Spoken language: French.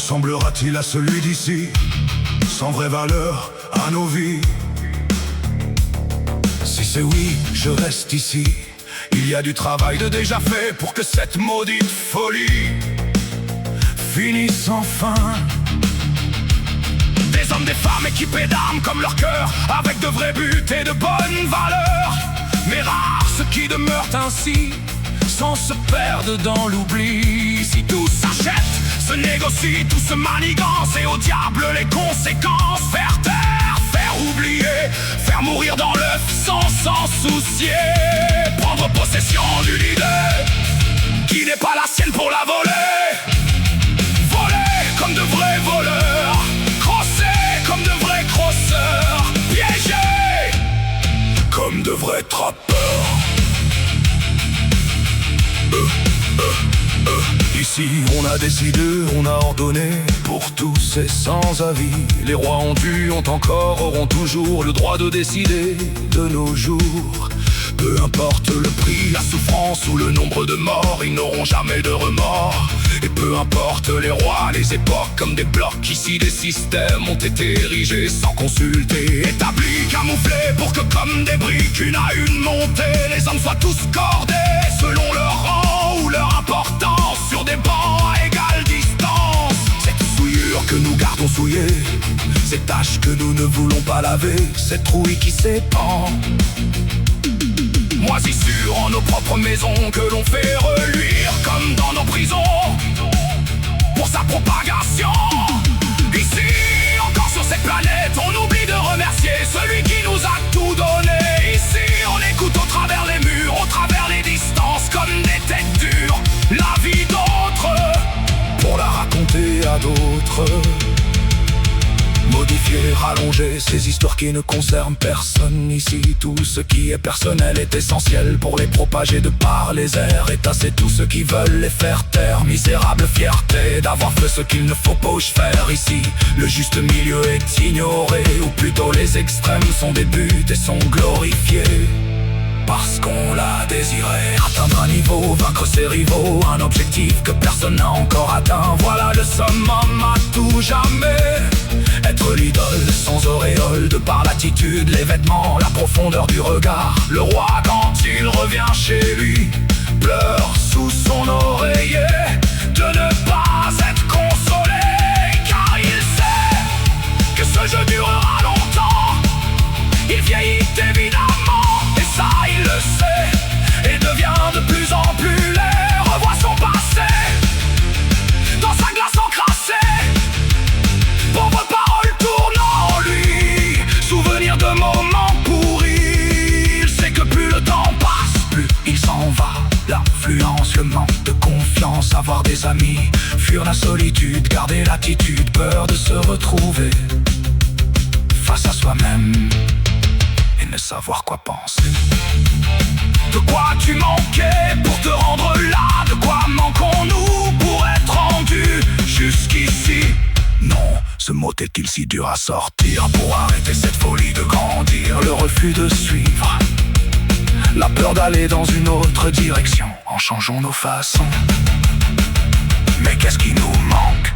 ressemblera-t-il à celui d'ici, sans vraie valeur à nos vies? Si c'est oui, je reste ici. Il y a du travail de déjà fait pour que cette maudite folie finisse enfin. Des hommes, des femmes équipés d'armes comme leur cœur, avec de vrais buts et de bonnes valeurs. Mais rares ceux qui demeurent ainsi, sans se perdre dans l'oubli. Si tout s'achète, se négocie, tout se manigance, et au diable les conséquences. Faire taire, faire oublier, faire mourir dans l'œuf sans s'en soucier. Prendre possession d'une idée qui n'est pas la sienne pour la voler. Voler comme de vrais voleurs, crosser comme de vrais crosseurs, piéger comme de vrais trappeurs. Ici on a décidé, on a ordonné pour tous et sans avis. Les rois ont eu, ont encore, auront toujours le droit de décider de nos jours. Peu importe le prix, la souffrance ou le nombre de morts, ils n'auront jamais de remords. Et peu importe les rois, les époques, comme des blocs, ici des systèmes ont été érigés sans consulter, établis, camouflés pour que comme des briques, une à une montée, les hommes soient tous cordés selon leur rang ou leur importance, sur des bancs à égale distance. Cette souillure que nous gardons souillée, ces taches que nous ne voulons pas laver, cette trouille qui s'épand, moisissure en nos propres maisons que l'on fait reluire comme dans nos prisons pour sa propagation. Ici, encore sur cette planète, on oublie de remercier celui qui nous a tout donné. Ici, on écoute au travers les murs, au travers les distances, comme des têtes dures, la vie d'autres pour la raconter à d'autres. Modifier, rallonger ces histoires qui ne concernent personne ici. Tout ce qui est personnel est essentiel pour les propager de par les airs, et tasser tous ceux qui veulent les faire taire. Misérable fierté d'avoir fait ce qu'il ne faut pas faire ici. Le juste milieu est ignoré, ou plutôt les extrêmes sont des buts et sont glorifiés. Parce qu'on l'a désiré, atteindre un niveau, vaincre ses rivaux, un objectif que personne n'a encore atteint. Voilà le summum à tout jamais. Être l'idole sans auréole, de par l'attitude, les vêtements, la profondeur du regard. Le roi quand il revient chez lui pleure sous son oreiller de ne pas être consolé, car il sait que ce jeu durera longtemps. Il vieillit évidemment, et ça il le sait, et devient de plus en plus laid. Revoit son passé dans sa glace encrassée. Pauvre parole tournant en lui, souvenir de moments pourris. Il sait que plus le temps passe, plus il s'en va. L'affluence, le manque de confiance, avoir des amis, fuir la solitude, garder l'attitude, peur de se retrouver face à soi-même et ne savoir quoi penser. De quoi tu manquais pour te rendre là? De quoi manquons-nous pour être rendus jusqu'ici? Non, ce mot est-il si dur à sortir pour arrêter cette folie de grandir? Le refus de suivre, la peur d'aller dans une autre direction, en changeant nos façons. Mais qu'est-ce qui nous manque?